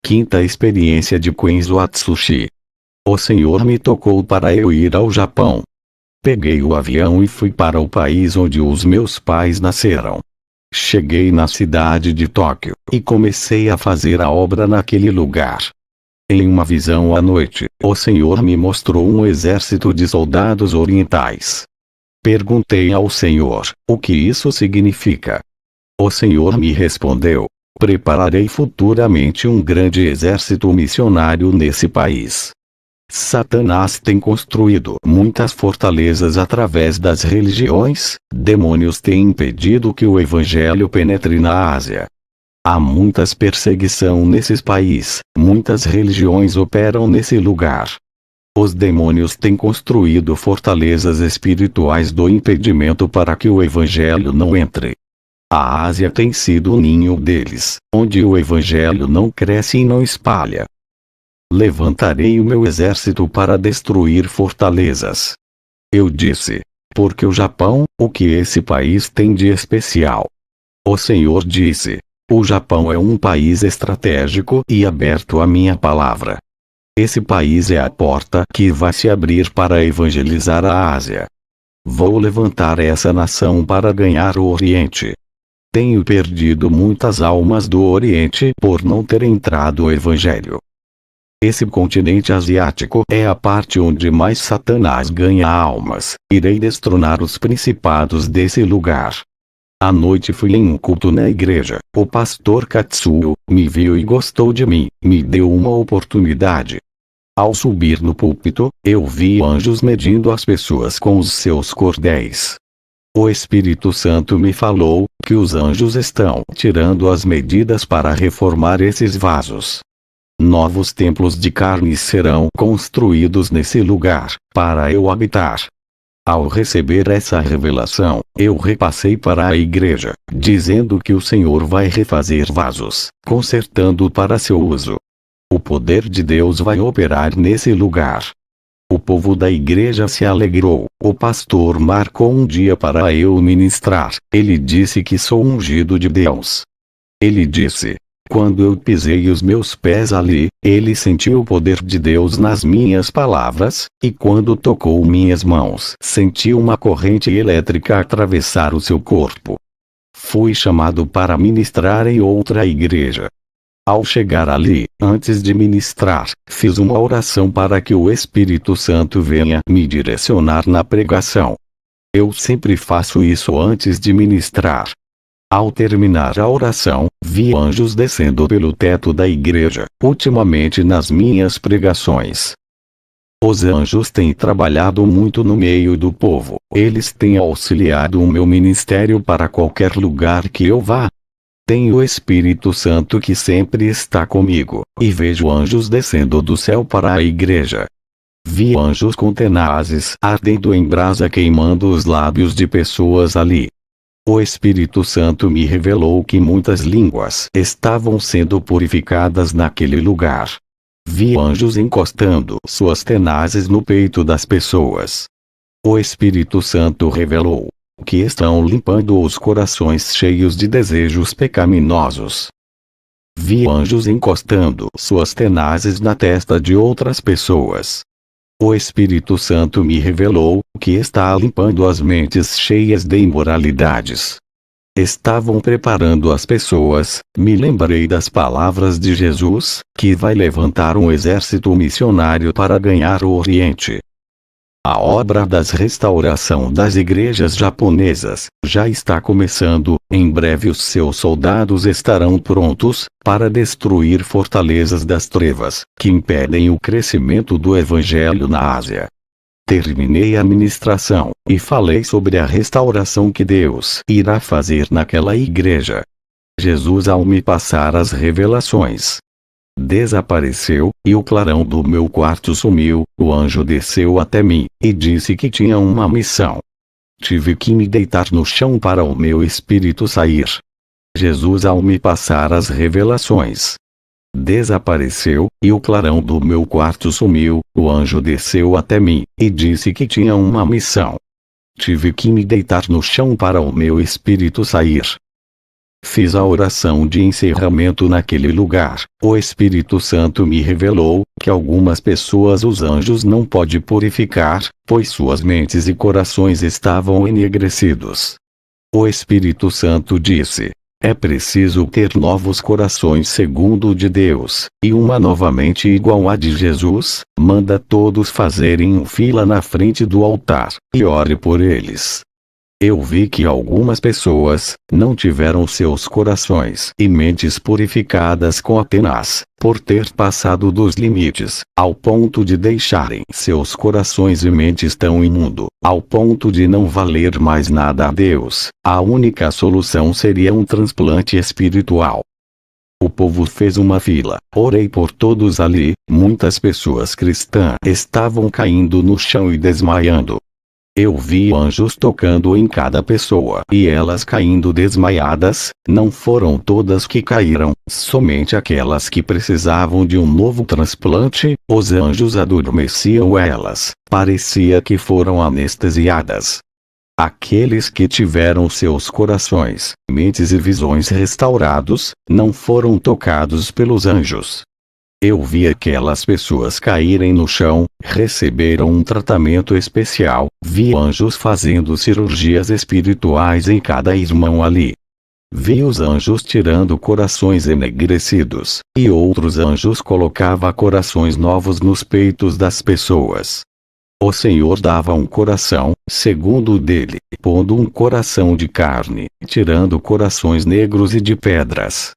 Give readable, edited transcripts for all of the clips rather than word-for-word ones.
Quinta experiência de Quenzo Atsushi. O Senhor me tocou para eu ir ao Japão. Peguei o avião e fui para o país onde os meus pais nasceram. Cheguei na cidade de Tóquio, e comecei a fazer a obra naquele lugar. Em uma visão à noite, o Senhor me mostrou um exército de soldados orientais. Perguntei ao Senhor, o que isso significa? O Senhor me respondeu: prepararei futuramente um grande exército missionário nesse país. Satanás tem construído muitas fortalezas através das religiões, demônios têm impedido que o evangelho penetre na Ásia. Há muitas perseguição nesses países, muitas religiões operam nesse lugar. Os demônios têm construído fortalezas espirituais do impedimento para que o evangelho não entre. A Ásia tem sido o ninho deles, onde o evangelho não cresce e não espalha. Levantarei o meu exército para destruir fortalezas. Eu disse: porque o Japão, o que esse país tem de especial? O Senhor disse: o Japão é um país estratégico e aberto à minha palavra. Esse país é a porta que vai se abrir para evangelizar a Ásia. Vou levantar essa nação para ganhar o Oriente. Tenho perdido muitas almas do Oriente por não ter entrado o Evangelho. Esse continente asiático é a parte onde mais Satanás ganha almas. Irei destronar os principados desse lugar. À noite fui em um culto na igreja. O pastor Katsuo me viu e gostou de mim, me deu uma oportunidade. Ao subir no púlpito, eu vi anjos medindo as pessoas com os seus cordéis. O Espírito Santo me falou que os anjos estão tirando as medidas para reformar esses vasos. Novos templos de carne serão construídos nesse lugar, para eu habitar. Ao receber essa revelação, eu repassei para a igreja, dizendo que o Senhor vai refazer vasos, consertando para seu uso. O poder de Deus vai operar nesse lugar. O povo da igreja se alegrou. O pastor marcou um dia para eu ministrar. Ele disse que sou ungido de Deus. Ele disse: quando eu pisei os meus pés ali, ele sentiu o poder de Deus nas minhas palavras, e quando tocou minhas mãos, sentiu uma corrente elétrica atravessar o seu corpo. Fui chamado para ministrar em outra igreja. Ao chegar ali, antes de ministrar, fiz uma oração para que o Espírito Santo venha me direcionar na pregação. Eu sempre faço isso antes de ministrar. Ao terminar a oração, vi anjos descendo pelo teto da igreja, ultimamente nas minhas pregações. Os anjos têm trabalhado muito no meio do povo, eles têm auxiliado o meu ministério para qualquer lugar que eu vá. Tenho o Espírito Santo que sempre está comigo, e vejo anjos descendo do céu para a igreja. Vi anjos com tenazes ardendo em brasa queimando os lábios de pessoas ali. O Espírito Santo me revelou que muitas línguas estavam sendo purificadas naquele lugar. Vi anjos encostando suas tenazes no peito das pessoas. O Espírito Santo revelou que estão limpando os corações cheios de desejos pecaminosos. Vi anjos encostando suas tenazes na testa de outras pessoas. O Espírito Santo me revelou que está limpando as mentes cheias de imoralidades. Estavam preparando as pessoas. Me lembrei das palavras de Jesus, que vai levantar um exército missionário para ganhar o Oriente. A obra da restauração das igrejas japonesas já está começando. Em breve os seus soldados estarão prontos para destruir fortalezas das trevas que impedem o crescimento do Evangelho na Ásia. Terminei a ministração e falei sobre a restauração que Deus irá fazer naquela igreja. Jesus, ao me passar as revelações, desapareceu, e o clarão do meu quarto sumiu. O anjo desceu até mim, e disse que tinha uma missão. Tive que me deitar no chão para o meu espírito sair. Jesus, ao me passar as revelações, desapareceu, e o clarão do meu quarto sumiu. O anjo desceu até mim, e disse que tinha uma missão. Tive que me deitar no chão para o meu espírito sair. Fiz a oração de encerramento naquele lugar. O Espírito Santo me revelou que algumas pessoas os anjos não podem purificar, pois suas mentes e corações estavam enegrecidos. O Espírito Santo disse: é preciso ter novos corações segundo o de Deus, e uma nova mente igual à de Jesus. Manda todos fazerem fila na frente do altar, e ore por eles. Eu vi que algumas pessoas não tiveram seus corações e mentes purificadas com apenas por ter passado dos limites, ao ponto de deixarem seus corações e mentes tão imundo, ao ponto de não valer mais nada a Deus. A única solução seria um transplante espiritual. O povo fez uma fila. Orei por todos ali. Muitas pessoas cristãs estavam caindo no chão e desmaiando. Eu vi anjos tocando em cada pessoa e elas caindo desmaiadas. Não foram todas que caíram, somente aquelas que precisavam de um novo transplante. Os anjos adormeciam elas, parecia que foram anestesiadas. Aqueles que tiveram seus corações, mentes e visões restaurados, não foram tocados pelos anjos. Eu vi aquelas pessoas caírem no chão, receberam um tratamento especial, vi anjos fazendo cirurgias espirituais em cada irmão ali. Vi os anjos tirando corações enegrecidos, e outros anjos colocavam corações novos nos peitos das pessoas. O Senhor dava um coração, segundo o dele, pondo um coração de carne, tirando corações negros e de pedras.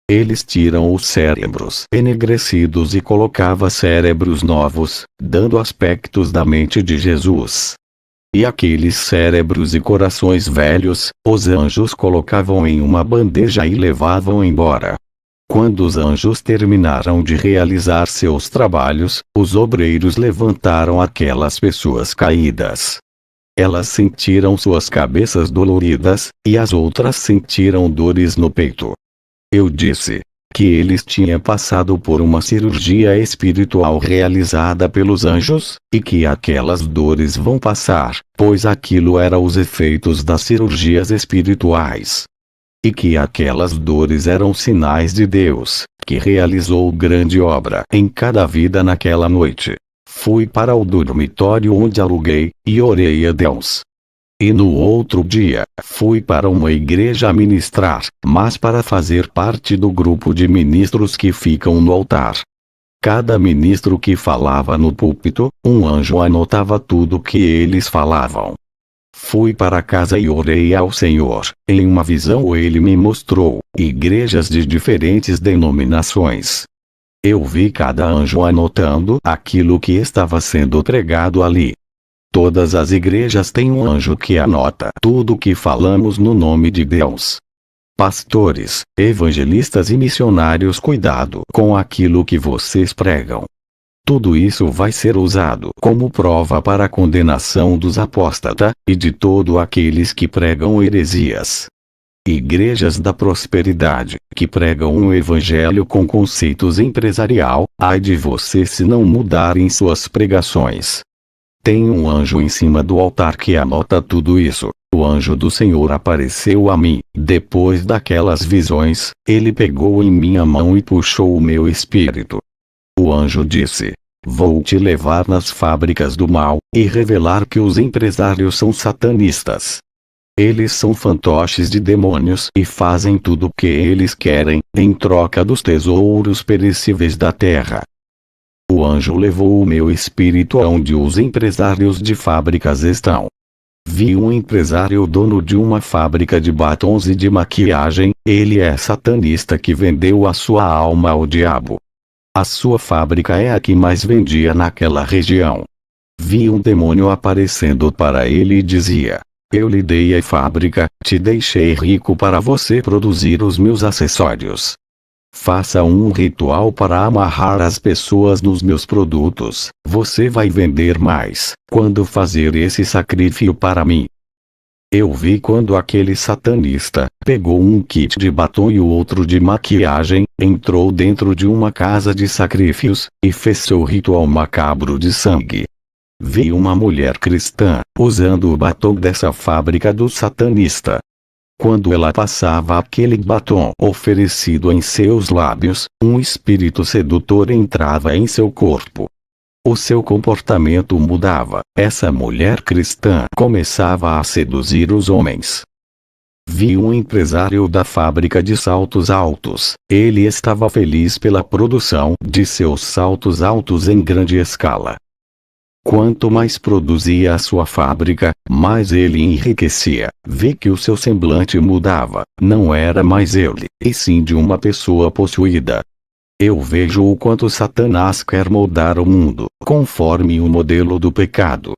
Eles tiram os cérebros enegrecidos e colocava cérebros novos, dando aspectos da mente de Jesus. E aqueles cérebros e corações velhos, os anjos colocavam em uma bandeja e levavam embora. Quando os anjos terminaram de realizar seus trabalhos, os obreiros levantaram aquelas pessoas caídas. Elas sentiram suas cabeças doloridas, e as outras sentiram dores no peito. Eu disse que eles tinham passado por uma cirurgia espiritual realizada pelos anjos, e que aquelas dores vão passar, pois aquilo eram os efeitos das cirurgias espirituais. E que aquelas dores eram sinais de Deus, que realizou grande obra em cada vida naquela noite. Fui para o dormitório onde aluguei, e orei a Deus. E no outro dia, fui para uma igreja ministrar, mas para fazer parte do grupo de ministros que ficam no altar. Cada ministro que falava no púlpito, um anjo anotava tudo que eles falavam. Fui para casa e orei ao Senhor. Em uma visão ele me mostrou igrejas de diferentes denominações. Eu vi cada anjo anotando aquilo que estava sendo pregado ali. Todas as igrejas têm um anjo que anota tudo o que falamos no nome de Deus. Pastores, evangelistas e missionários, cuidado com aquilo que vocês pregam. Tudo isso vai ser usado como prova para a condenação dos apóstatas, e de todos aqueles que pregam heresias. Igrejas da prosperidade, que pregam um evangelho com conceitos empresarial, ai de você se não mudarem suas pregações. Tem um anjo em cima do altar que anota tudo isso. O anjo do Senhor apareceu a mim. Depois daquelas visões, ele pegou em minha mão e puxou o meu espírito. O anjo disse: vou te levar nas fábricas do mal, e revelar que os empresários são satanistas. Eles são fantoches de demônios e fazem tudo o que eles querem, em troca dos tesouros perecíveis da terra. O anjo levou o meu espírito aonde os empresários de fábricas estão. Vi um empresário dono de uma fábrica de batons e de maquiagem. Ele é satanista que vendeu a sua alma ao diabo. A sua fábrica é a que mais vendia naquela região. Vi um demônio aparecendo para ele e dizia: eu lhe dei a fábrica, te deixei rico para você produzir os meus acessórios. Faça um ritual para amarrar as pessoas nos meus produtos. Você vai vender mais quando fazer esse sacrifício para mim. Eu vi quando aquele satanista pegou um kit de batom e o outro de maquiagem, entrou dentro de uma casa de sacrifícios, e fez seu ritual macabro de sangue. Vi uma mulher cristã usando o batom dessa fábrica do satanista. Quando ela passava aquele batom oferecido em seus lábios, um espírito sedutor entrava em seu corpo. O seu comportamento mudava. Essa mulher cristã começava a seduzir os homens. Vi um empresário da fábrica de saltos altos. Ele estava feliz pela produção de seus saltos altos em grande escala. Quanto mais produzia a sua fábrica, mais ele enriquecia. Vi que o seu semblante mudava. Não era mais ele, e sim de uma pessoa possuída. Eu vejo o quanto Satanás quer moldar o mundo, conforme o modelo do pecado.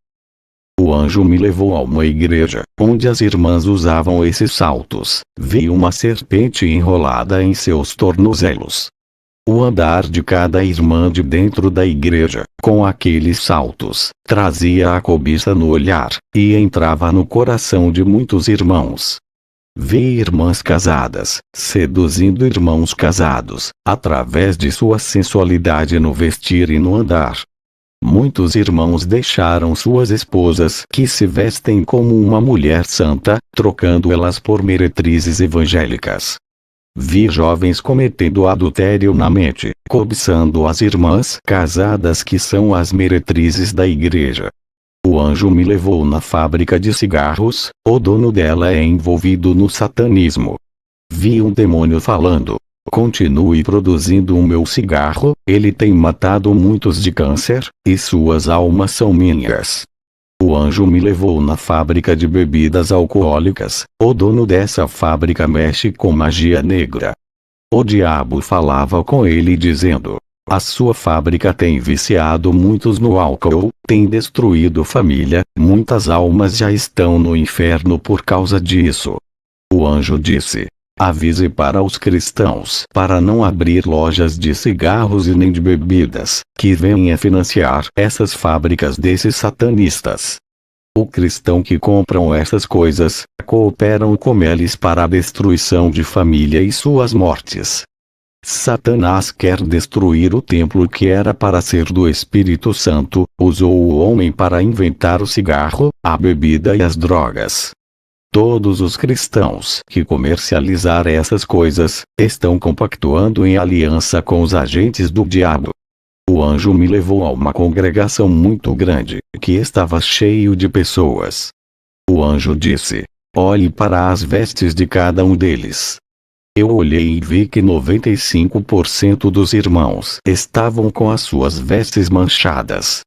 O anjo me levou a uma igreja, onde as irmãs usavam esses saltos. Vi uma serpente enrolada em seus tornozelos. O andar de cada irmã de dentro da igreja, com aqueles saltos, trazia a cobiça no olhar, e entrava no coração de muitos irmãos. Vi irmãs casadas, seduzindo irmãos casados, através de sua sensualidade no vestir e no andar. Muitos irmãos deixaram suas esposas que se vestem como uma mulher santa, trocando elas por meretrizes evangélicas. Vi jovens cometendo adultério na mente, cobiçando as irmãs casadas que são as meretrizes da igreja. O anjo me levou na fábrica de cigarros, o dono dela é envolvido no satanismo. Vi um demônio falando: continue produzindo o meu cigarro, ele tem matado muitos de câncer, e suas almas são minhas. O anjo me levou na fábrica de bebidas alcoólicas, o dono dessa fábrica mexe com magia negra. O diabo falava com ele dizendo: a sua fábrica tem viciado muitos no álcool, tem destruído família, muitas almas já estão no inferno por causa disso. O anjo disse: avise para os cristãos para não abrir lojas de cigarros e nem de bebidas, que venham financiar essas fábricas desses satanistas. O cristão que compram essas coisas, cooperam com eles para a destruição de família e suas mortes. Satanás quer destruir o templo que era para ser do Espírito Santo, usou o homem para inventar o cigarro, a bebida e as drogas. Todos os cristãos que comercializar essas coisas, estão compactuando em aliança com os agentes do diabo. O anjo me levou a uma congregação muito grande, que estava cheio de pessoas. O anjo disse: olhe para as vestes de cada um deles. Eu olhei e vi que 95% dos irmãos estavam com as suas vestes manchadas.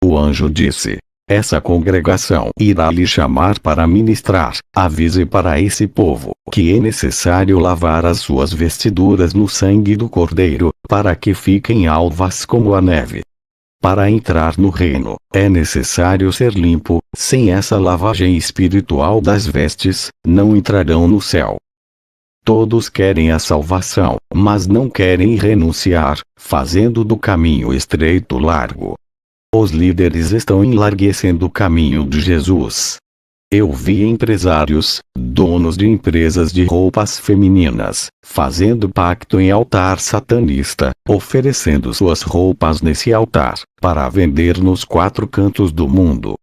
O anjo disse: essa congregação irá lhe chamar para ministrar. Avise para esse povo que é necessário lavar as suas vestiduras no sangue do Cordeiro, para que fiquem alvas como a neve. Para entrar no reino, é necessário ser limpo. Sem essa lavagem espiritual das vestes, não entrarão no céu. Todos querem a salvação, mas não querem renunciar, fazendo do caminho estreito largo. Os líderes estão enlarguecendo o caminho de Jesus. Eu vi empresários, donos de empresas de roupas femininas, fazendo pacto em altar satanista, oferecendo suas roupas nesse altar, para vender nos 4 cantos do mundo.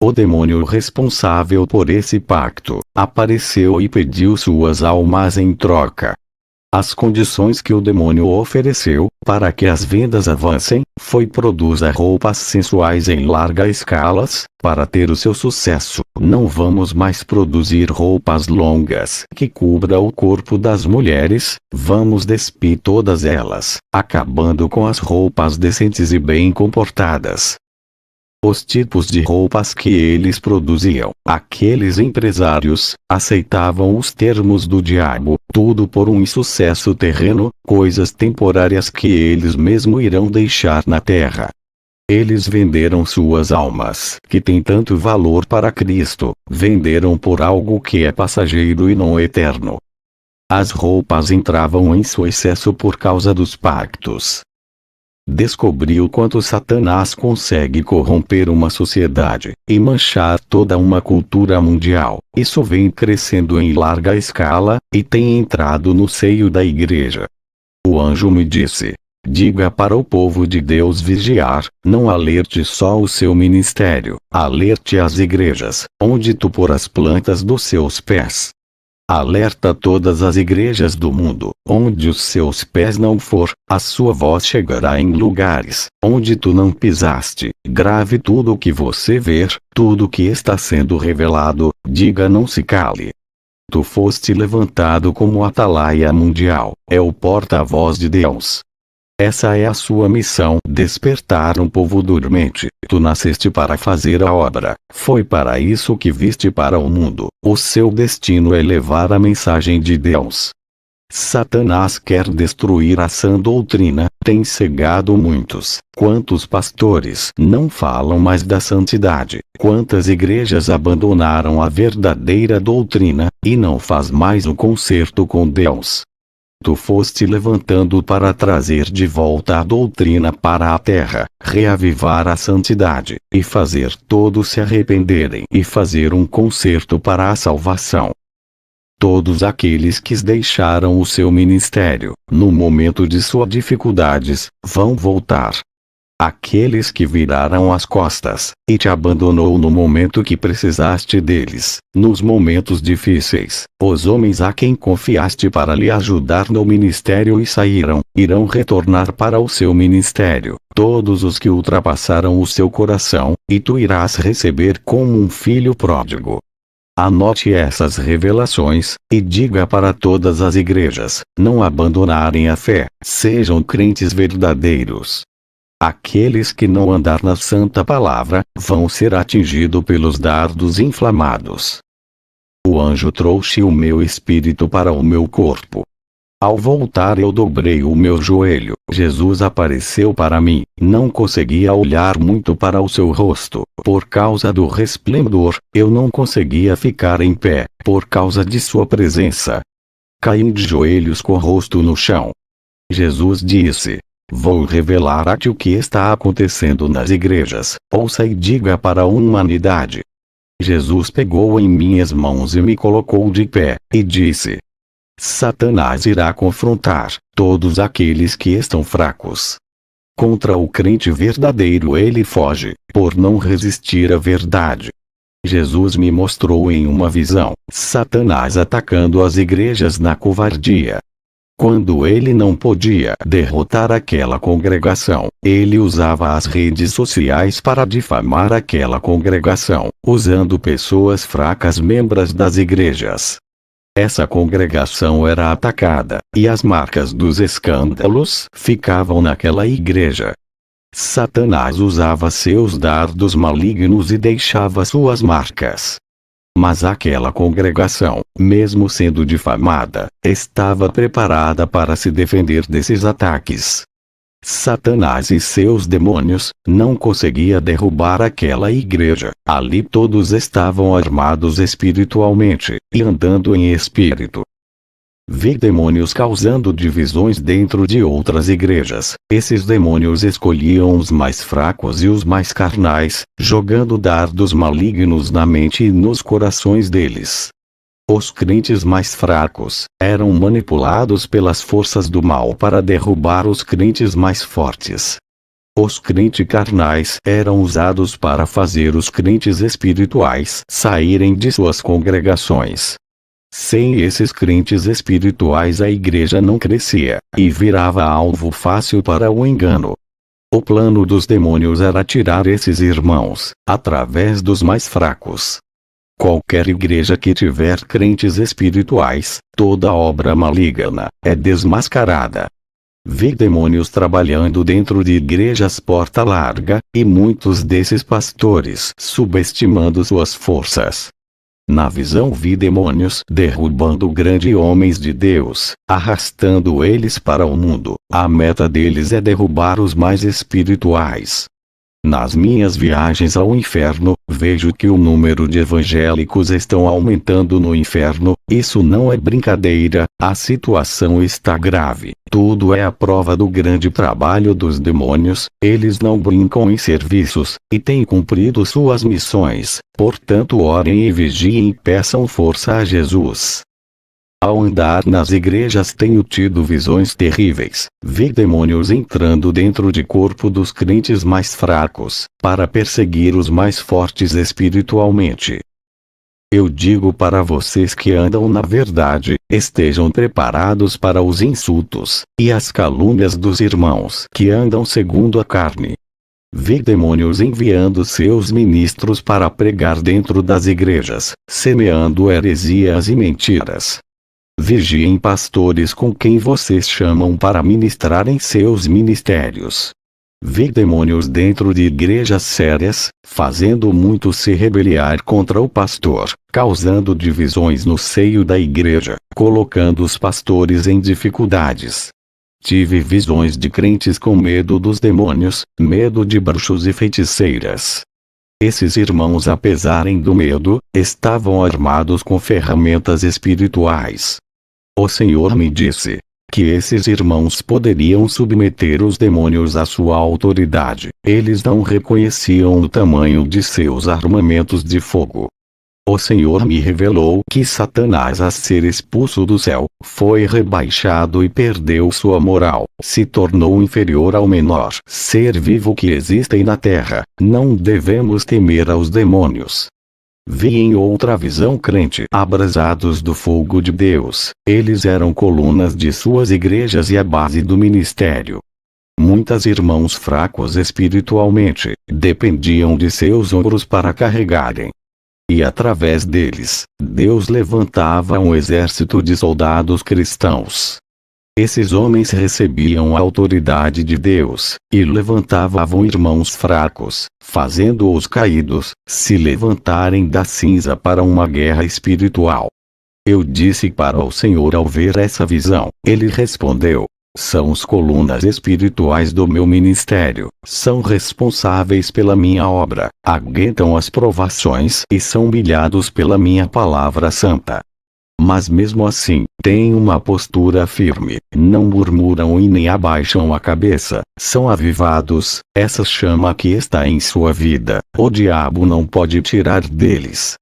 O demônio responsável por esse pacto, apareceu e pediu suas almas em troca. As condições que o demônio ofereceu, para que as vendas avancem, foi produza roupas sensuais em larga escalas, para ter o seu sucesso. Não vamos mais produzir roupas longas que cubra o corpo das mulheres, vamos despir todas elas, acabando com as roupas decentes e bem comportadas. Os tipos de roupas que eles produziam, aqueles empresários, aceitavam os termos do diabo, tudo por um insucesso terreno, coisas temporárias que eles mesmo irão deixar na terra. Eles venderam suas almas, que têm tanto valor para Cristo, venderam por algo que é passageiro e não eterno. As roupas entravam em seu excesso por causa dos pactos. Descobri o quanto Satanás consegue corromper uma sociedade, e manchar toda uma cultura mundial. Isso vem crescendo em larga escala, e tem entrado no seio da igreja. O anjo me disse: diga para o povo de Deus vigiar, não alerte só o seu ministério, alerte as igrejas, onde tu pôr as plantas dos seus pés. Alerta todas as igrejas do mundo: onde os seus pés não for, a sua voz chegará em lugares onde tu não pisaste. Grave tudo o que você ver, tudo o que está sendo revelado, diga, não se cale. Tu foste levantado como atalaia mundial, é o porta-voz de Deus. Essa é a sua missão: despertar um povo dormente. Tu nasceste para fazer a obra, foi para isso que viste para o mundo. O seu destino é levar a mensagem de Deus. Satanás quer destruir a sã doutrina, tem cegado muitos. Quantos pastores não falam mais da santidade? Quantas igrejas abandonaram a verdadeira doutrina, e não faz mais o concerto com Deus? Tu foste levantando para trazer de volta a doutrina para a terra, reavivar a santidade, e fazer todos se arrependerem e fazer um concerto para a salvação. Todos aqueles que deixaram o seu ministério, no momento de suas dificuldades, vão voltar. Aqueles que viraram as costas, e te abandonou no momento que precisaste deles, nos momentos difíceis, os homens a quem confiaste para lhe ajudar no ministério e saíram, irão retornar para o seu ministério. Todos os que ultrapassaram o seu coração, e tu irás receber como um filho pródigo. Anote essas revelações, e diga para todas as igrejas, não abandonarem a fé, sejam crentes verdadeiros. Aqueles que não andar na santa palavra, vão ser atingidos pelos dardos inflamados. O anjo trouxe o meu espírito para o meu corpo. Ao voltar eu dobrei o meu joelho. Jesus apareceu para mim, não conseguia olhar muito para o seu rosto. Por causa do resplendor, eu não conseguia ficar em pé, por causa de sua presença. Caí de joelhos com o rosto no chão. Jesus disse: vou revelar a ti o que está acontecendo nas igrejas. Ouça e diga para a humanidade. Jesus pegou em minhas mãos e me colocou de pé, e disse: Satanás irá confrontar todos aqueles que estão fracos. Contra o crente verdadeiro ele foge, por não resistir à verdade. Jesus me mostrou em uma visão Satanás atacando as igrejas na covardia. Quando ele não podia derrotar aquela congregação, ele usava as redes sociais para difamar aquela congregação, usando pessoas fracas, membros das igrejas. Essa congregação era atacada, e as marcas dos escândalos ficavam naquela igreja. Satanás usava seus dardos malignos e deixava suas marcas. Mas aquela congregação, mesmo sendo difamada, estava preparada para se defender desses ataques. Satanás e seus demônios não conseguiam derrubar aquela igreja. Ali todos estavam armados espiritualmente, e andando em espírito. Vi demônios causando divisões dentro de outras igrejas. Esses demônios escolhiam os mais fracos e os mais carnais, jogando dardos malignos na mente e nos corações deles. Os crentes mais fracos eram manipulados pelas forças do mal para derrubar os crentes mais fortes. Os crentes carnais eram usados para fazer os crentes espirituais saírem de suas congregações. Sem esses crentes espirituais a igreja não crescia, e virava alvo fácil para o engano. O plano dos demônios era tirar esses irmãos, através dos mais fracos. Qualquer igreja que tiver crentes espirituais, toda obra maligna é desmascarada. Vi demônios trabalhando dentro de igrejas porta larga, e muitos desses pastores subestimando suas forças. Na visão vi demônios derrubando grandes homens de Deus, arrastando eles para o mundo. A meta deles é derrubar os mais espirituais. Nas minhas viagens ao inferno, vejo que o número de evangélicos estão aumentando no inferno. Isso não é brincadeira, a situação está grave. Tudo é a prova do grande trabalho dos demônios. Eles não brincam em serviços, e têm cumprido suas missões. Portanto, orem e vigiem e peçam força a Jesus. Ao andar nas igrejas tenho tido visões terríveis. Vi demônios entrando dentro de corpo dos crentes mais fracos, para perseguir os mais fortes espiritualmente. Eu digo para vocês que andam na verdade, estejam preparados para os insultos e as calúnias dos irmãos que andam segundo a carne. Vi demônios enviando seus ministros para pregar dentro das igrejas, semeando heresias e mentiras. Vigiem pastores com quem vocês chamam para ministrar em seus ministérios. Vi demônios dentro de igrejas sérias, fazendo muitos se rebeliar contra o pastor, causando divisões no seio da igreja, colocando os pastores em dificuldades. Tive visões de crentes com medo dos demônios, medo de bruxos e feiticeiras. Esses irmãos, apesar do medo, estavam armados com ferramentas espirituais. O Senhor me disse que esses irmãos poderiam submeter os demônios à sua autoridade. Eles não reconheciam o tamanho de seus armamentos de fogo. O Senhor me revelou que Satanás, a ser expulso do céu, foi rebaixado e perdeu sua moral, se tornou inferior ao menor ser vivo que existe na terra. Não devemos temer aos demônios. Vi em outra visão crente abrasados do fogo de Deus. Eles eram colunas de suas igrejas e a base do ministério. Muitos irmãos fracos espiritualmente dependiam de seus ombros para carregarem. E através deles, Deus levantava um exército de soldados cristãos. Esses homens recebiam a autoridade de Deus, e levantavam irmãos fracos, fazendo-os caídos, se levantarem da cinza para uma guerra espiritual. Eu disse para o Senhor ao ver essa visão. Ele respondeu: são as colunas espirituais do meu ministério, são responsáveis pela minha obra, aguentam as provações e são humilhados pela minha palavra santa. Mas mesmo assim, têm uma postura firme, não murmuram e nem abaixam a cabeça, são avivados. Essa chama que está em sua vida, o diabo não pode tirar deles.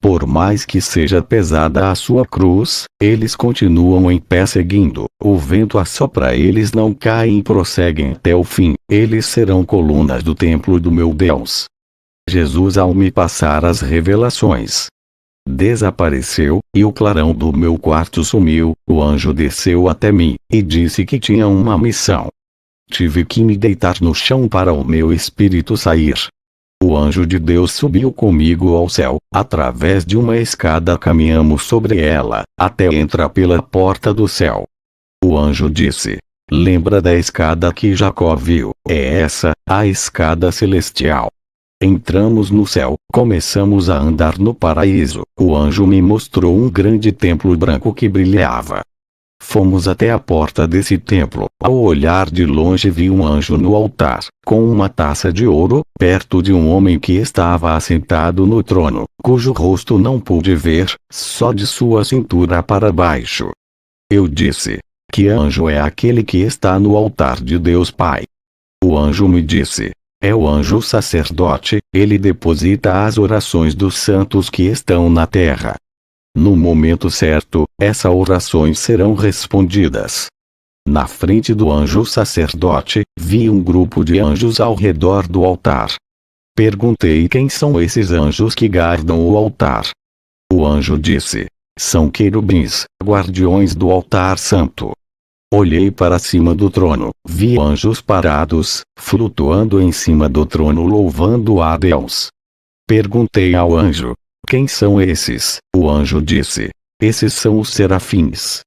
Por mais que seja pesada a sua cruz, eles continuam em pé seguindo. O vento assopra, eles não caem e prosseguem até o fim. Eles serão colunas do templo do meu Deus. Jesus, ao me passar as revelações, desapareceu, e o clarão do meu quarto sumiu. O anjo desceu até mim, e disse que tinha uma missão. Tive que me deitar no chão para o meu espírito sair. O anjo de Deus subiu comigo ao céu. Através de uma escada caminhamos sobre ela, até entrar pela porta do céu. O anjo disse: lembra da escada que Jacó viu? É essa, a escada celestial. Entramos no céu, começamos a andar no paraíso. O anjo me mostrou um grande templo branco que brilhava. Fomos até a porta desse templo. Ao olhar de longe vi um anjo no altar, com uma taça de ouro, perto de um homem que estava assentado no trono, cujo rosto não pude ver, só de sua cintura para baixo. Eu disse: que anjo é aquele que está no altar de Deus Pai? O anjo me disse: é o anjo sacerdote, ele deposita as orações dos santos que estão na terra. No momento certo, essas orações serão respondidas. Na frente do anjo sacerdote, vi um grupo de anjos ao redor do altar. Perguntei quem são esses anjos que guardam o altar. O anjo disse: são querubins, guardiões do altar santo. Olhei para cima do trono, vi anjos parados, flutuando em cima do trono louvando a Deus. Perguntei ao anjo: quem são esses? O anjo disse: esses são os serafins.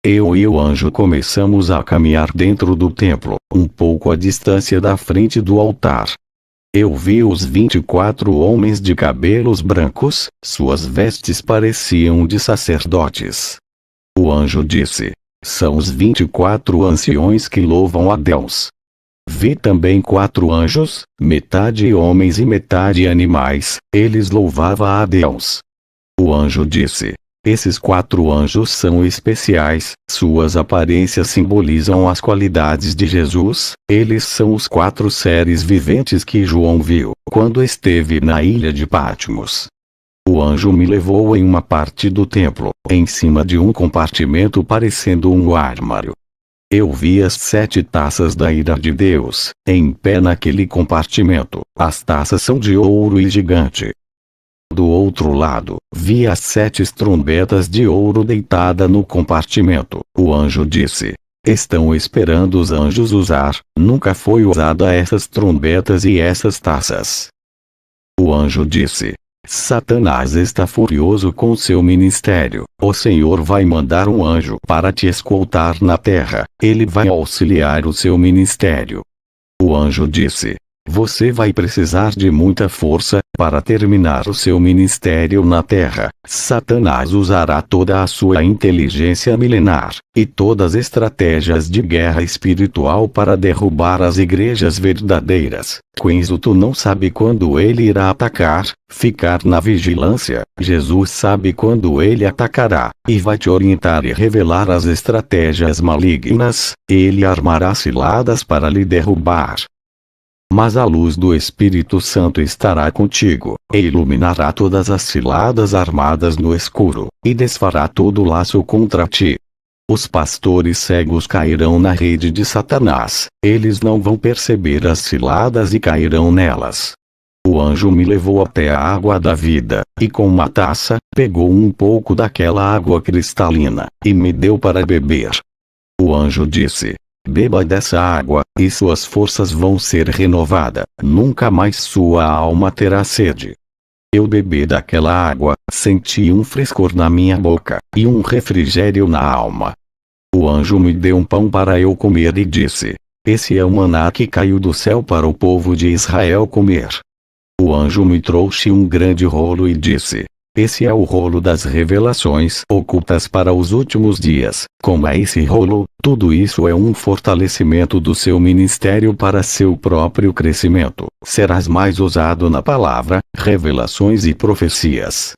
Eu e o anjo começamos a caminhar dentro do templo, um pouco à distância da frente do altar. Eu vi os 24 homens de cabelos brancos, suas vestes pareciam de sacerdotes. O anjo disse: são os 24 anciões que louvam a Deus. Vi também 4 anjos, metade homens e metade animais, eles louvavam a Deus. O anjo disse: esses 4 anjos são especiais, suas aparências simbolizam as qualidades de Jesus, eles são os 4 seres viventes que João viu, quando esteve na ilha de Patmos. O anjo me levou em uma parte do templo, em cima de um compartimento parecendo um armário. Eu vi as 7 taças da ira de Deus, em pé naquele compartimento. As taças são de ouro e gigante. Do outro lado, vi as 7 trombetas de ouro deitada no compartimento. O anjo disse: estão esperando os anjos usar, nunca foi usada essas trombetas e essas taças. O anjo disse: Satanás está furioso com seu ministério. O Senhor vai mandar um anjo para te escoltar na terra. Ele vai auxiliar o seu ministério. O anjo disse: você vai precisar de muita força para terminar o seu ministério na terra. Satanás usará toda a sua inteligência milenar e todas as estratégias de guerra espiritual para derrubar as igrejas verdadeiras. Quinzo, tu não sabe quando ele irá atacar. Ficar na vigilância. Jesus sabe quando ele atacará e vai te orientar e revelar as estratégias malignas. Ele armará ciladas para lhe derrubar. Mas a luz do Espírito Santo estará contigo, e iluminará todas as ciladas armadas no escuro, e desfará todo laço contra ti. Os pastores cegos cairão na rede de Satanás, eles não vão perceber as ciladas e cairão nelas. O anjo me levou até a água da vida, e com uma taça, pegou um pouco daquela água cristalina, e me deu para beber. O anjo disse: beba dessa água, e suas forças vão ser renovadas. Nunca mais sua alma terá sede. Eu bebi daquela água, senti um frescor na minha boca, e um refrigério na alma. O anjo me deu um pão para eu comer e disse: esse é o maná que caiu do céu para o povo de Israel comer. O anjo me trouxe um grande rolo e disse: esse é o rolo das revelações ocultas para os últimos dias. Como é esse rolo? Tudo isso é um fortalecimento do seu ministério para seu próprio crescimento. Serás mais ousado na palavra, revelações e profecias.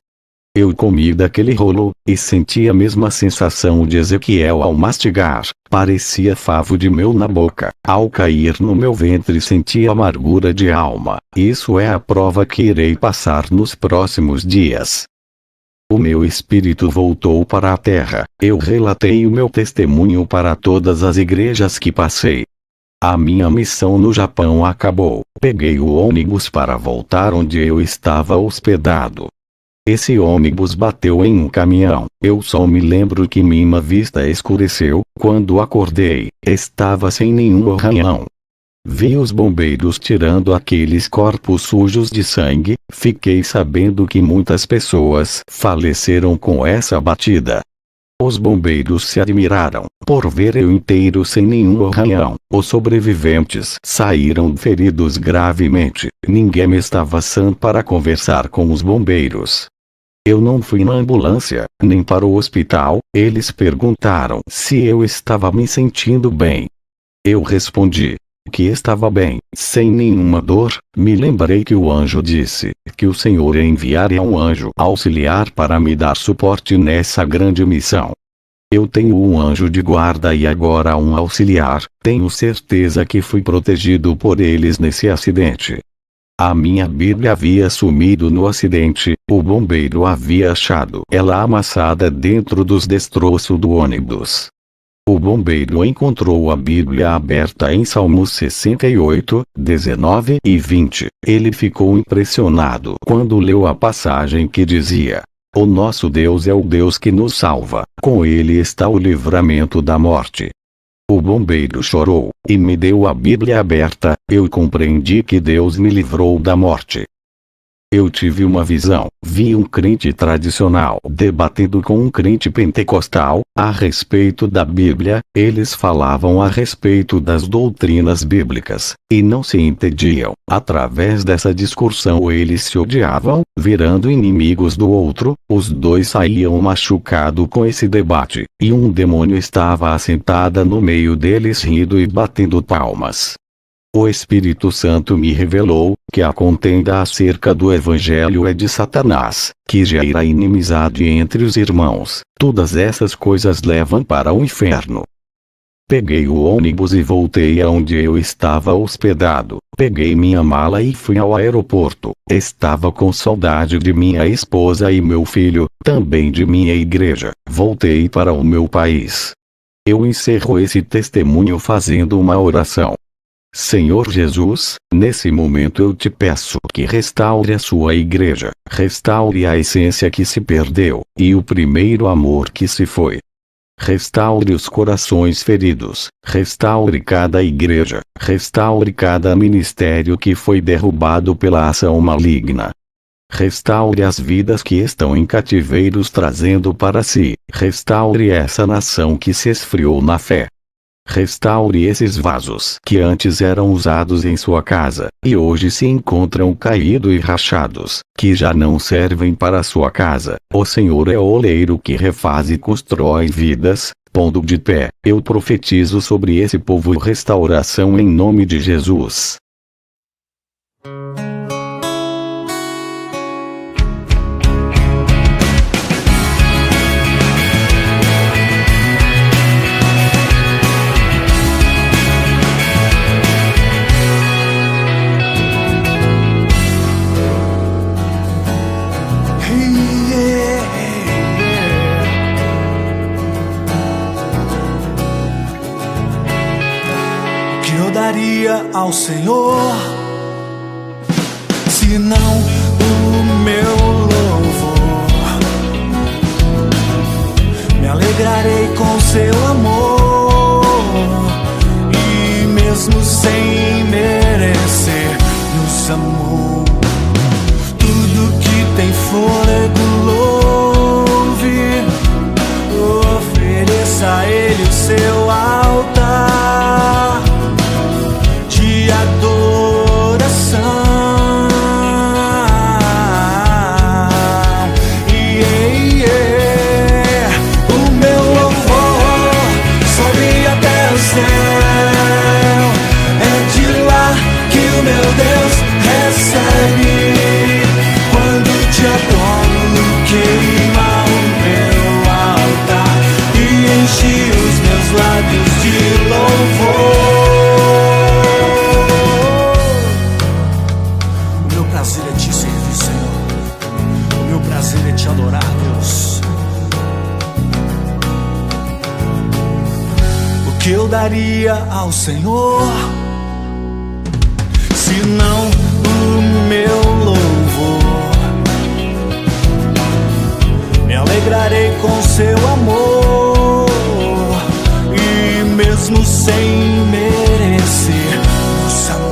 Eu comi daquele rolo, e senti a mesma sensação de Ezequiel ao mastigar. Parecia favo de mel na boca. Ao cair no meu ventre senti amargura de alma. Isso é a prova que irei passar nos próximos dias. O meu espírito voltou para a terra. Eu relatei o meu testemunho para todas as igrejas que passei. A minha missão no Japão acabou. Peguei o ônibus para voltar onde eu estava hospedado. Esse ônibus bateu em um caminhão. Eu só me lembro que minha vista escureceu. Quando acordei, estava sem nenhum arranhão. Vi os bombeiros tirando aqueles corpos sujos de sangue. Fiquei sabendo que muitas pessoas faleceram com essa batida. Os bombeiros se admiraram por ver eu inteiro sem nenhum arranhão. Os sobreviventes saíram feridos gravemente. Ninguém estava sã para conversar com os bombeiros. Eu não fui na ambulância, nem para o hospital. Eles perguntaram se eu estava me sentindo bem. Eu respondi que estava bem, sem nenhuma dor. Me lembrei que o anjo disse que o Senhor enviaria um anjo auxiliar para me dar suporte nessa grande missão. Eu tenho um anjo de guarda e agora um auxiliar. Tenho certeza que fui protegido por eles nesse acidente. A minha Bíblia havia sumido no acidente. O bombeiro havia achado ela amassada dentro dos destroços do ônibus. O bombeiro encontrou a Bíblia aberta em Salmos 68, 19 e 20. Ele ficou impressionado quando leu a passagem que dizia: o nosso Deus é o Deus que nos salva, com ele está o livramento da morte. O bombeiro chorou, e me deu a Bíblia aberta. Eu compreendi que Deus me livrou da morte. Eu tive uma visão. Vi um crente tradicional debatendo com um crente pentecostal a respeito da Bíblia. Eles falavam a respeito das doutrinas bíblicas e não se entendiam. Através dessa discussão eles se odiavam, virando inimigos do outro. Os dois saíam machucados com esse debate, e um demônio estava assentada no meio deles rindo e batendo palmas. O Espírito Santo me revelou que a contenda acerca do Evangelho é de Satanás, que gera inimizade entre os irmãos. Todas essas coisas levam para o inferno. Peguei o ônibus e voltei aonde eu estava hospedado. Peguei minha mala e fui ao aeroporto. Estava com saudade de minha esposa e meu filho, também de minha igreja. Voltei para o meu país. Eu encerro esse testemunho fazendo uma oração. Senhor Jesus, nesse momento eu te peço que restaure a sua igreja, restaure a essência que se perdeu, e o primeiro amor que se foi. Restaure os corações feridos, restaure cada igreja, restaure cada ministério que foi derrubado pela ação maligna. Restaure as vidas que estão em cativeiros trazendo para si, restaure essa nação que se esfriou na fé. Restaure esses vasos que antes eram usados em sua casa, e hoje se encontram caídos e rachados, que já não servem para a sua casa. O Senhor é o oleiro que refaz e constrói vidas. Pondo de pé, eu profetizo sobre esse povo restauração em nome de Jesus. Daria ao Senhor, se não o meu louvor. Me alegrarei com seu amor, e mesmo sem merecer, nos amou. Tudo que tem fôlego louve, ofereça a Ele o seu altar de adoração. O meu louvor sobe até o céu, é de lá que o meu Deus recebe. Quando te adoro, queima o meu altar e enche os meus lábios de louvor. Prazer é te servir, Senhor. O meu prazer é te adorar, Deus. O que eu daria ao Senhor, se não o meu louvor? Me alegrarei com seu amor, e mesmo sem merecer, nos amou.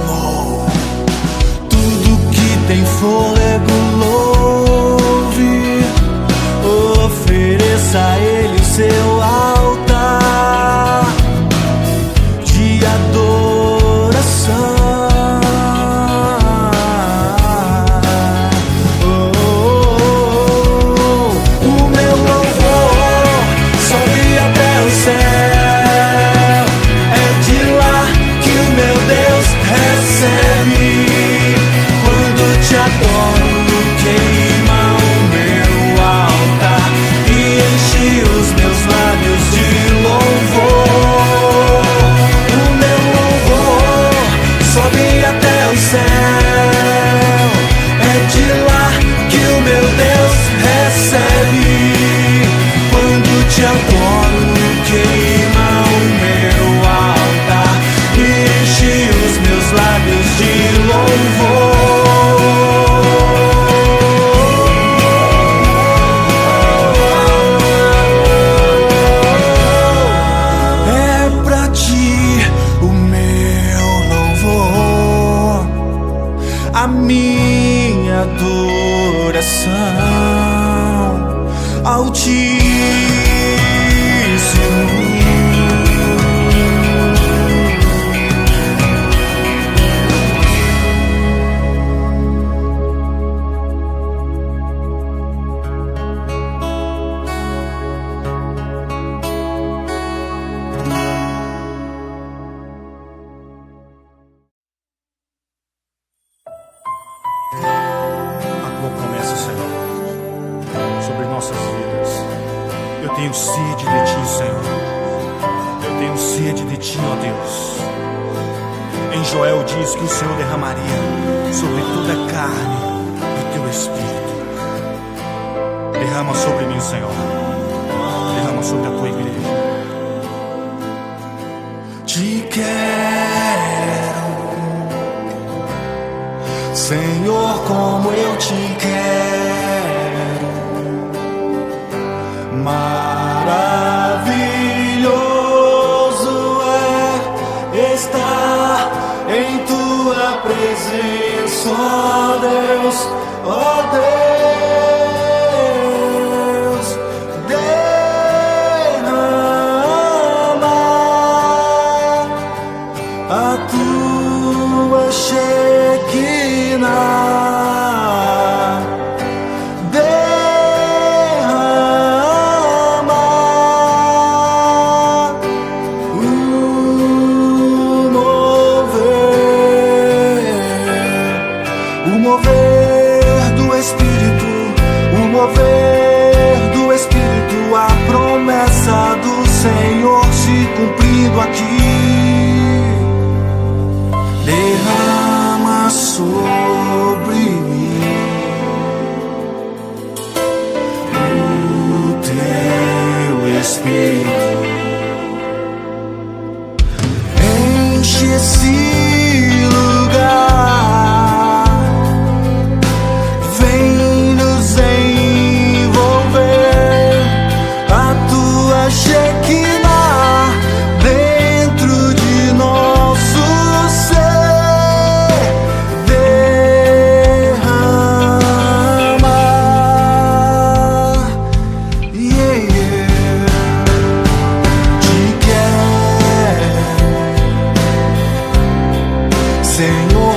Tem fôlego louve, ofereça a Ele o seu altar de adoração. O meu louvor sobe até o céu, é de lá que o meu Deus recebe. Te adoro, queima o meu altar e enche os meus lábios de louvor. O meu louvor sobe até o céu, é de lá que o meu Deus recebe. Quando te adoro, queima o meu altar e enche os meus lábios de louvor. A minha adoração Altíssimo. tenho sede de Ti, Senhor. Eu tenho sede de Ti, ó Deus. Em Joel diz que o Senhor derramaria sobre toda a carne do Teu Espírito. Derrama sobre mim, Senhor. Derrama sobre a Tua igreja. Te quero Senhor, como eu te quero. Maravilhoso é estar em tua presença, ó Deus, ó Deus. Derrama a tua Shekinah. O mover do Espírito, a promessa do Senhor se cumprindo aqui. Derrama sobre mim o teu Espírito. Enche esse lugar, vem nos envolver, a tua Shekinah dentro de nosso ser. Derrama, te quero, Senhor.